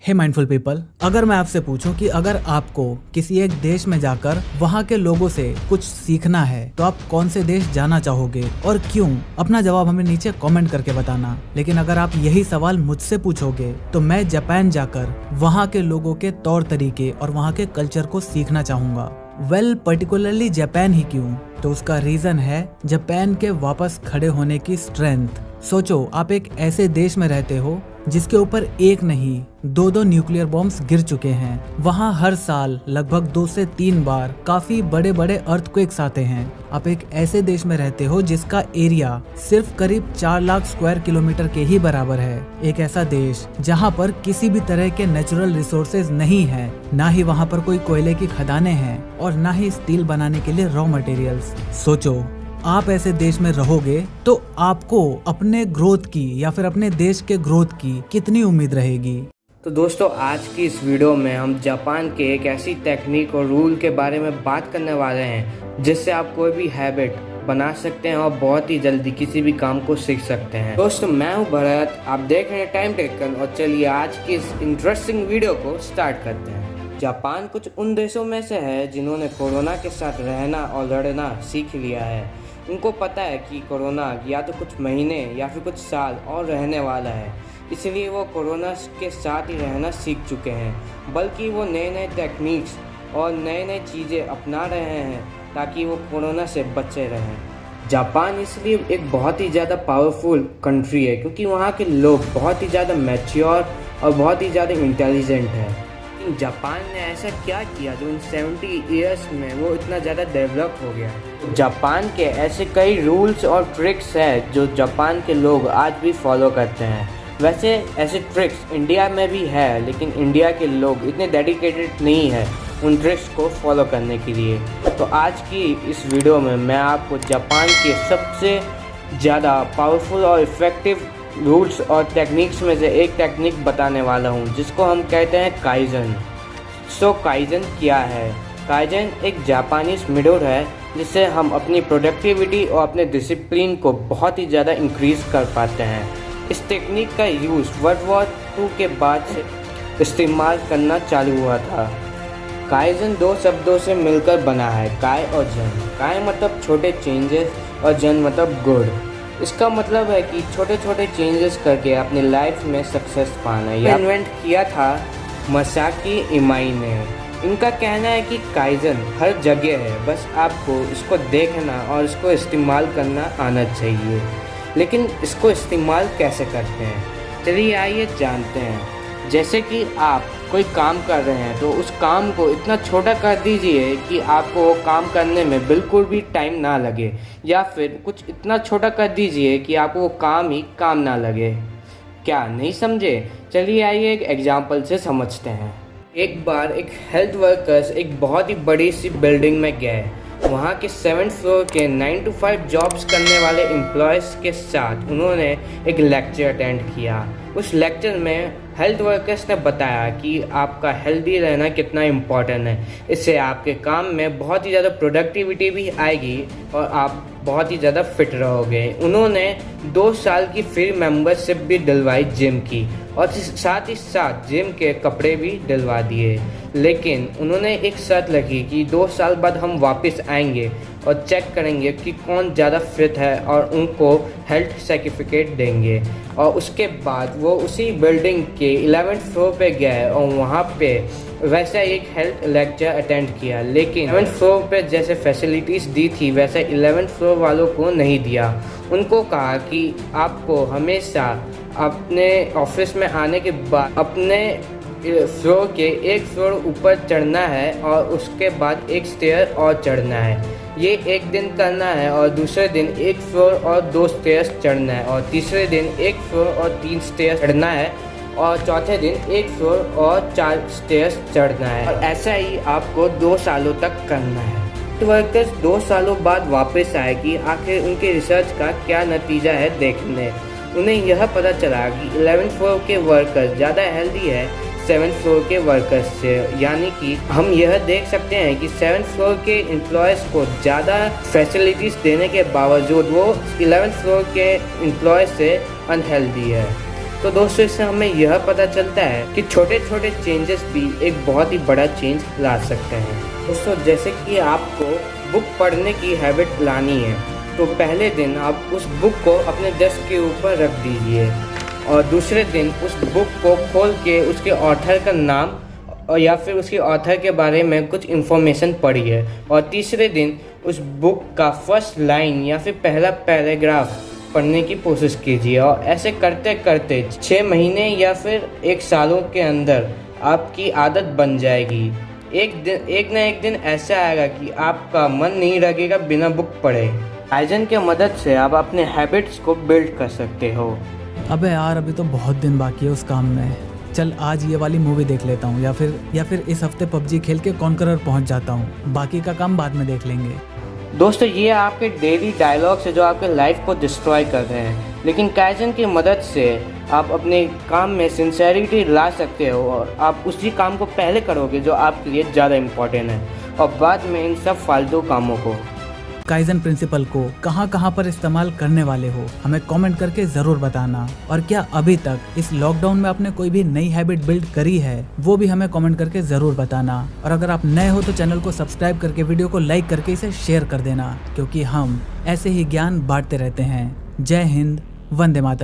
हे mindful people, अगर मैं आपसे पूछूं कि अगर आपको किसी एक देश में जाकर वहां के लोगों से कुछ सीखना है तो आप कौन से देश जाना चाहोगे और क्यों? अपना जवाब हमें नीचे कमेंट करके बताना। लेकिन अगर आप यही सवाल मुझसे पूछोगे तो मैं जापान जाकर वहां के लोगों के तौर तरीके और वहां के कल्चर को सीखना चाहूंगा। पर्टिकुलरली जापान ही क्यों? तो उसका रीजन है जापान के वापस खड़े होने की स्ट्रेंथ। सोचो, आप एक ऐसे देश में रहते हो जिसके ऊपर एक नहीं दो न्यूक्लियर बॉम्ब्स गिर चुके हैं। वहाँ हर साल लगभग 2 से 3 बार काफी बड़े बड़े अर्थक्वेक्स आते हैं। आप एक ऐसे देश में रहते हो जिसका एरिया सिर्फ करीब 4 लाख स्क्वायर किलोमीटर के ही बराबर है। एक ऐसा देश जहाँ पर किसी भी तरह के नेचुरल रिसोर्सेज नहीं है, ना ही वहाँ पर कोई कोयले की खदानें हैं और ना ही स्टील बनाने के लिए रॉ मटेरियल्स। सोचो, आप ऐसे देश में रहोगे तो आपको अपने ग्रोथ की या फिर अपने देश के ग्रोथ की कितनी उम्मीद रहेगी? तो दोस्तों, आज की इस वीडियो में हम जापान के एक ऐसी टेक्निक और रूल के बारे में बात करने वाले हैं जिससे आप कोई भी हैबिट बना सकते हैं और बहुत ही जल्दी किसी भी काम को सीख सकते हैं। दोस्तों, मैं हूं भरत, आप देख रहे हैं टाइम टेकन, और चलिए आज की इस इंटरेस्टिंग वीडियो को स्टार्ट करते हैं। जापान कुछ उन देशों में से है जिन्होंने कोरोना के साथ रहना और लड़ना सीख लिया है। उनको पता है कि कोरोना या तो कुछ महीने या फिर कुछ साल और रहने वाला है, इसलिए वो कोरोना के साथ ही रहना सीख चुके हैं। बल्कि वो नए नए टेक्निक्स और नए नए चीज़ें अपना रहे हैं ताकि वो कोरोना से बचे रहें। जापान इसलिए एक बहुत ही ज़्यादा पावरफुल कंट्री है क्योंकि वहाँ के लोग बहुत ही ज़्यादा मैच्योर और बहुत ही ज़्यादा इंटेलिजेंट हैं। जापान ने ऐसा क्या किया जो इन 70 इयर्स में वो इतना ज़्यादा डेवलप हो गया? जापान के ऐसे कई रूल्स और ट्रिक्स हैं जो जापान के लोग आज भी फॉलो करते हैं। वैसे ऐसे ट्रिक्स इंडिया में भी है, लेकिन इंडिया के लोग इतने डेडिकेटेड नहीं है उन ट्रिक्स को फॉलो करने के लिए। तो आज की इस वीडियो में मैं आपको जापान के सबसे ज़्यादा पावरफुल और इफ़ेक्टिव रूल्स और टेक्निक्स में से एक टेक्निक बताने वाला हूँ जिसको हम कहते हैं काइजन। काइजन क्या है? काइजन एक जापानीज मेथड है जिससे हम अपनी प्रोडक्टिविटी और अपने डिसिप्लिन को बहुत ही ज़्यादा इंक्रीज कर पाते हैं। इस टेक्निक का यूज़ वर्ल्ड वॉर 2 के बाद से इस्तेमाल करना चालू हुआ था। काइजन 2 शब्दों से मिलकर बना है, काय और जन। काय मतलब छोटे चेंजेस और जन मतलब गुड। इसका मतलब है कि छोटे छोटे चेंजेस करके अपनी लाइफ में सक्सेस पाना। यह इन्वेंट किया था मसाकी इमाई ने। इनका कहना है कि काइजन हर जगह है, बस आपको इसको देखना और इसको इस्तेमाल करना आना चाहिए। लेकिन इसको इस्तेमाल कैसे करते हैं, चलिए आइए जानते हैं। जैसे कि आप कोई काम कर रहे हैं तो उस काम को इतना छोटा कर दीजिए कि आपको वो काम करने में बिल्कुल भी टाइम ना लगे, या फिर कुछ इतना छोटा कर दीजिए कि आपको वो काम ही काम ना लगे। क्या नहीं समझे? चलिए आइए एक एग्जांपल से समझते हैं। एक बार एक हेल्थ वर्कर्स एक बहुत ही बड़ी सी बिल्डिंग में गए। वहाँ के 7th फ्लोर के 9 to 5 जॉब्स करने वाले एम्प्लॉयज़ के साथ उन्होंने एक लेक्चर अटेंड किया। उस लेक्चर में हेल्थ वर्कर्स ने बताया कि आपका हेल्दी रहना कितना इम्पोर्टेंट है। इससे आपके काम में बहुत ही ज़्यादा प्रोडक्टिविटी भी आएगी और आप बहुत ही ज़्यादा फिट रहोगे। उन्होंने 2 साल की फ्री मेंबरशिप भी दिलवाई जिम की, और साथ ही साथ जिम के कपड़े भी दिलवा दिए। लेकिन उन्होंने एक शर्त रखी कि 2 साल बाद हम वापस आएंगे और चेक करेंगे कि कौन ज़्यादा फिट है और उनको हेल्थ सर्टिफिकेट देंगे। और उसके बाद वो उसी बिल्डिंग के 11th फ्लोर पे गए और वहाँ पे वैसा एक हेल्थ लेक्चर अटेंड किया। लेकिन 11th फ्लोर पे जैसे फैसिलिटीज़ दी थी वैसे 11th फ्लोर वालों को नहीं दिया। उनको कहा कि आपको हमेशा अपने ऑफिस में आने के बाद अपने फ्लोर के एक फ्लोर ऊपर चढ़ना है और उसके बाद एक स्टेयर और चढ़ना है। ये एक दिन करना है और दूसरे दिन एक फ्लोर और 2 स्टेयर्स चढ़ना है, और तीसरे दिन एक फ्लोर और 3 स्टेयर्स चढ़ना है, और चौथे दिन एक फ्लोर और 4 स्टेयर्स चढ़ना है। और ऐसा ही आपको 2 सालों तक करना है। तो वर्कर्स 2 सालों बाद वापस आए कि आखिर उनके रिसर्च का क्या नतीजा है देखने। उन्हें यह पता चला कि 11th फ्लोर के वर्कर्स ज़्यादा हेल्दी है 7th फ्लोर के वर्कर्स से। यानी कि हम यह देख सकते हैं कि 7th फ्लोर के एम्प्लॉयज़ को ज़्यादा फैसिलिटीज़ देने के बावजूद वो 11th फ्लोर के एम्प्लॉयज़ से अनहेल्दी है। तो दोस्तों इससे हमें यह पता चलता है कि छोटे छोटे चेंजेस भी एक बहुत ही बड़ा चेंज ला सकते हैं। दोस्तों जैसे कि आपको बुक पढ़ने की हैबिट लानी है तो पहले दिन आप उस बुक को अपने डेस्क के ऊपर रख दीजिए और दूसरे दिन उस बुक को खोल के उसके ऑथर का नाम और या फिर उसके ऑथर के बारे में कुछ इन्फॉर्मेशन पढ़िए और तीसरे दिन उस बुक का फर्स्ट लाइन या फिर पहला पैराग्राफ पढ़ने की कोशिश कीजिए और ऐसे करते करते 6 महीने या फिर 1 सालों के अंदर आपकी आदत बन जाएगी। एक ना एक दिन ऐसा आएगा कि आपका मन नहीं लगेगा बिना बुक पढ़े। काइजन की मदद से आप अपने हैबिट्स को बिल्ड कर सकते हो। अबे यार अभी तो बहुत दिन बाकी है उस काम में। चल आज ये वाली मूवी देख लेता हूँ या फिर इस हफ्ते पबजी खेल के कॉन्करर पहुँच जाता हूँ। बाकी का काम बाद में देख लेंगे। दोस्तों ये आपके डेली डायलॉग्स है जो आपके लाइफ को डिस्ट्रॉय कर रहे हैं, लेकिन काइजन की मदद से आप अपने काम में सिंसेरिटी ला सकते हो और आप उसी काम को पहले करोगे जो आपके लिए ज़्यादा इम्पोर्टेंट है और बाद में इन सब फालतू कामों को। काइजन प्रिंसिपल को कहां पर इस्तेमाल करने वाले हो हमें कमेंट करके ज़रूर बताना। और क्या अभी तक इस लॉकडाउन में आपने कोई भी नई हैबिट बिल्ड करी है वो भी हमें कमेंट करके ज़रूर बताना। और अगर आप नए हो तो चैनल को सब्सक्राइब करके वीडियो को लाइक करके इसे शेयर कर देना, क्योंकि हम ऐसे ही ज्ञान बांटते रहते हैं। जय हिंद, वंदे मातरम।